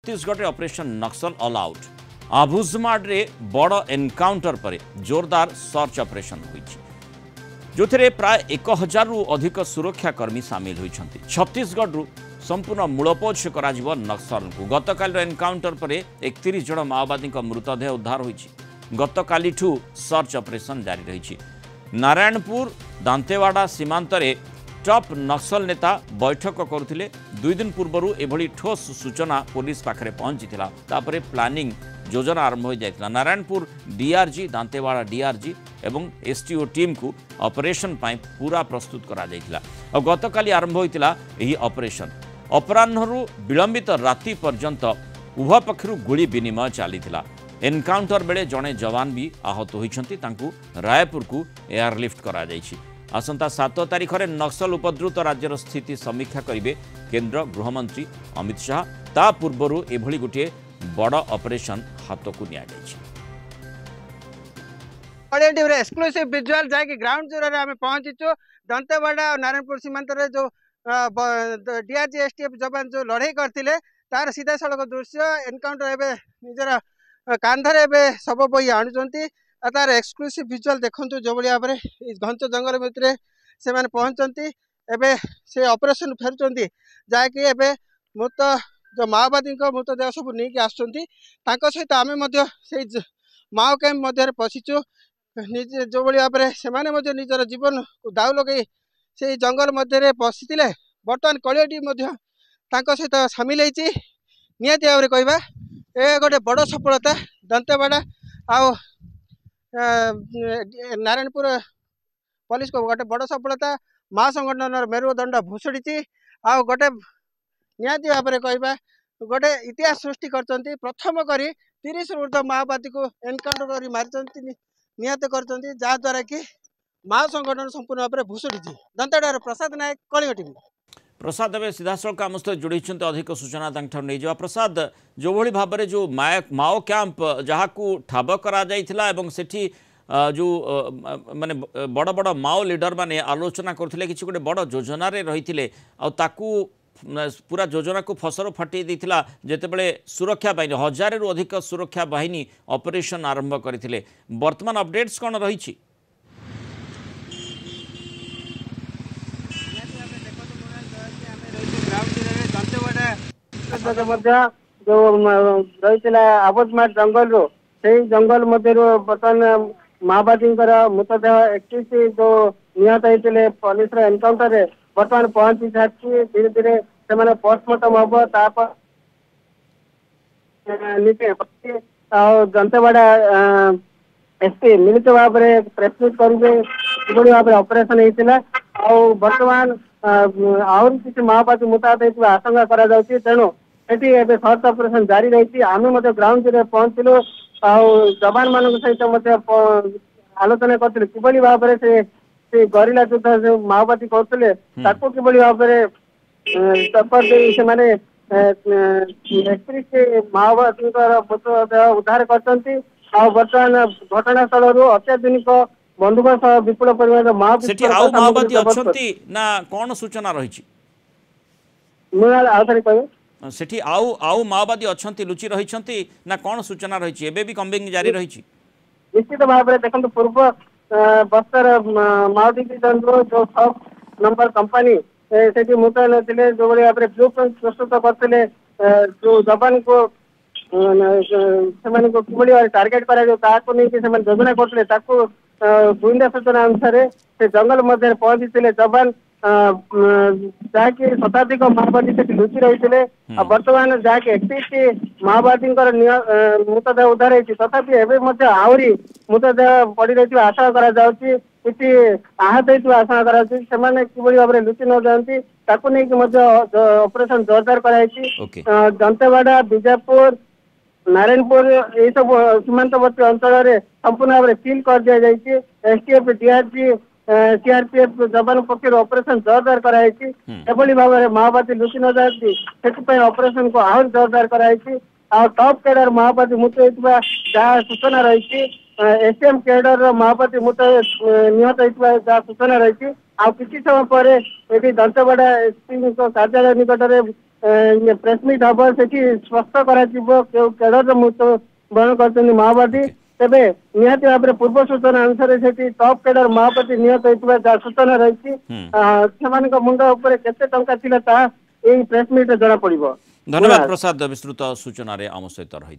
Chhattisgarh operation नक्सल all out आभुजमाड रे बड़ encounter पर जोरदार सर्च ऑपरेशन हुई जो प्राय 1000 रु अधिक सुरक्षाकर्मी सामिल होती छत्तीसगढ़ संपूर्ण मूलपोछ करा नक्सल को गतकाल एनकाउंटर पर 31 जन माओवादी मृतदेह उद्धार होती गतकाली सर्च ऑपरेशन जारी रही नारायणपुर दांतेवाड़ा सीमांत टॉप नक्सल नेता बैठक करुले 2 दिन पूर्व एभली ठोस सूचना पुलिस पाखरे पहुंची तापरे प्लानिंग योजना आरंभ हो जाता नारायणपुर डीआरजी दांतेवाड़ा डीआरजी एवं एसटीओ टीम को ऑपरेशन पाई पूरा प्रस्तुत करा जायतिला और गतकाली आरंभ होइतिला एही ऑपरेशन अपराह्नरु विलंबित राति पर्यंत उभय पक्षरु गुली विनिमय चलीथिला एनकाउंटर बेले जड़े जवान भी आहत होइछंती तांकू रायपुर को एयरलिफ्ट करा जायछि आसंता 7 तारिख में नक्सल उपद्रुत राज्यर स्थिति समीक्षा करेंगे केंद्र गृहमंत्री अमित शाह ता पूर्वर एभली गोटे बड़ ऑपरेशन हाथ को एक्सक्लूसिव विजुअल जाकि ग्राउंड जीरो आम पहुंचीचु दंतेवाड़ा और नारायणपुर सीमांत जो डीआरजी एसटीएफ जवान जो लड़ाई करते तार सीधा सड़क दृश्य एनकाउंटर एवं निजर कांधरे एवं सब बही आणुंट तार एक्सक्लूसिव विजुअल देखु जो भाव में घंच जंगल भितर से पहुंचती एवं से ऑपरेशन फेरुंट जहाँकि एवं मृत जो माओवादी मृतदेह सब नहीं आसुँच सहित आम माओ कैंप मध्य पशिचु निजे जो भाव में से निजर जीवन को दाउ लगे से जंगल मध्य पशिते बर्तमान कलियाटी सहित सामिल होती निहती भाव में कहवा ए गोटे बड़ सफलता दंतेवाड़ा आउ नारायणपुर पुलिस को गोटे बड़ सफलता महासंगठन मेरुदंड भुषुड़ी आउ गोटे निहती भाव में कहवा गोटे इतिहास सृष्टि करचंती प्रथम करी 30 ऊर्ध्व माओवादी को एनकाउंटर कर मारी निहत कर जहाद्वारा कि महासंगठन संपूर्ण भाव में भुषुड़ी दंतेवाड़ा प्रसाद नायक कलिंग टीवी प्रसाद एवं सीधा सड़क आम सहित जोड़ी अधिक सूचना नहीं जा प्रसाद जो भली भाव में जो माओ कैंप जहाँ को ठाब करा सेठी जो माने बड़ बड़ माओ लीडर माने आलोचना करथिले किछि गोटे बड़ योजना रे रहिथिले आ ताकू पूरा योजना को फसर फाटी देथिला जेतेबेले सुरक्षा बाहिनी 1000 रु अधिक सुरक्षा बाहिनी ऑपरेशन आरंभ करथिले वर्तमान अपडेट्स कोन रहिछि जो रही आबोजमाट जंगल जंगल मध्य बर्तमान माओवादी मृतदेह 21 जो निहत होते पुलिस एनकाउंटर रे बर्तमान पहुंची सारी धीरे धीरे से पोस्टमार्टम हम दंतेवाड़ा एसपी मिलित भाव में प्रेसमिट करेंगे भाव में ऑपरेशन होता बर्तमान आहरी किसी माओवादी मुताबिक आशंका करा तेणु ये सर्च ऑपरेशन जारी रही आम ग्राउंड जीरो पहुंचलु जवान मान सहित आलोचना करते कि भाव में से गरिला युद्ध जो माओवादी करते कि भाव में टक्कर दे माओवादी मृतदेह उद्धार कर बर्तमान घटनास्थल अत्याधुनिक बंधुक सह विपुल परिमाण माओवादी अच्छी ना कौन सूचना रही सेठी आउ माओवादी अच्छी लुचि रही ना कौन सूचना रही एबे भी कम्बिंग जारी रही निश्चित भाव में देखो पूर्व बस्तर माओ डिविजन जो 6 नंबर कंपनी से मुतयन थे जो भाव में ब्लू प्रिंट प्रस्तुत करते जो जवान को कि टार्गेट करा योजना करते गुइंदा सूचना अनुसार से जंगल मध्य पहुंची जवान जहाँकि शताधिक माओवादी से लुचि रही बर्तमान जहाँकि 31 माओवादी मृतदेह उद्धार होती तथापि एवं आहरी मृतदेह पड़ रही आशा करा किसी आहत होता आशा करा कि भाव में लुचि न जाती ऑपरेशन जोरदार कराई दंतेवाड़ा बीजापुर नारायणपुर ये सब सीमांतवर्ती अंचल संपूर्ण भाव में सील कर दि जाए एसटीएफ डीआरजी सीआरपीएफ जवान पक्ष ऑपरेशन जोरदार कराई भाव में माओवादी लुचि न जाती से ऑपरेशन को आहरी जोरदार कराई टॉप कैडर माओवादी मृत्यु होता जहाँ सूचना रही एसएम कैडर माओवादी मृत्यु निहत होता जहाँ सूचना रही किसी समय पर ये दंतेवाड़ा एसपी कार्यालय निकट में प्रेस मीट हम सेठी स्पष्ट करा केडर मृत्यु बरण कर माओवादी तेबे निहत भाव में पूर्व सूचना अनुसार से टॉप कैडर महापति निहत होता जहाँ सूचना रही मुंड उपर केते टंका थिला ता एई प्रेस मीट जना पड़िबो। धन्यवाद प्रसाद विस्तृत सूचना आम सहित रही।